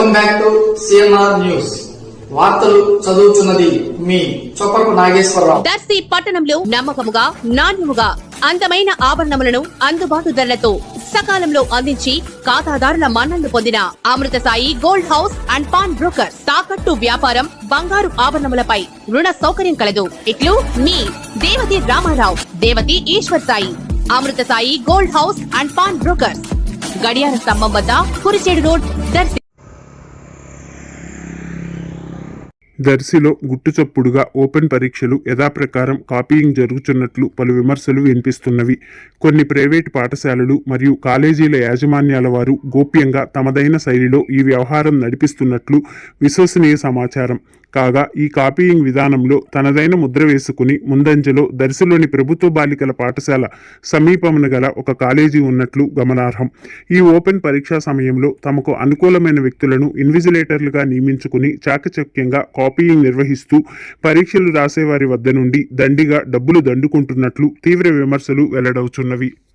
Welcome back to CMR news. వార్తలు చదువుతున్నది మీ చొప్పరపు నాగేశ్వరరావు. దర్శి పట్టణంలో నమ్మకముగా, నాణ్యముగా అందమైన ఆభరణములను అందుబాటు ధరలతో సకాలంలో అందించి ఖాతాదారుల మన్ననలు పొందిన Amrutha Sai gold house and pawn broker. తాకట్టు వ్యాపారం, బంగారు ఆభరణములపై రుణ సౌకర్యం కలదు. ఇట్లు మీ Devathi Ramarao, Devathi Eswar Sai. Amrutha Sai gold house and pawn broker, గడియార స్తంభం వద్ద, కురిచేడు రోడ్, దర్శి. దర్శిలో గుట్టుచప్పుడుగా ఓపెన్ పరీక్షలు యథాప్రకారం కాపీయింగ్ జరుగుతున్నట్లు పలు విమర్శలు వినిపిస్తున్నవి. కొన్ని ప్రైవేటు పాఠశాలలు మరియు కాలేజీల యాజమాన్యాల వారు గోప్యంగా తమదైన శైలిలో ఈ వ్యవహారం నడిపిస్తున్నట్లు విశ్వసనీయ సమాచారం. కాగా ఈ కాపీయింగ్ విధానంలో తనదైన ముద్ర వేసుకుని ముందంజలో దర్శిలోని ప్రభుత్వ బాలికల పాఠశాల సమీపమున గల ఒక కాలేజీ ఉన్నట్లు గమనార్హం. ఈ ఓపెన్ పరీక్షా సమయంలో తమకు అనుకూలమైన వ్యక్తులను ఇన్విజిలేటర్లుగా నియమించుకుని చాకచక్యంగా కాపీయింగ్ నిర్వహిస్తూ పరీక్షలు రాసేవారి వద్ద నుండి దండిగా డబ్బులు దండుకుంటున్నట్లు తీవ్ర విమర్శలు వెల్లడవుతున్నవి.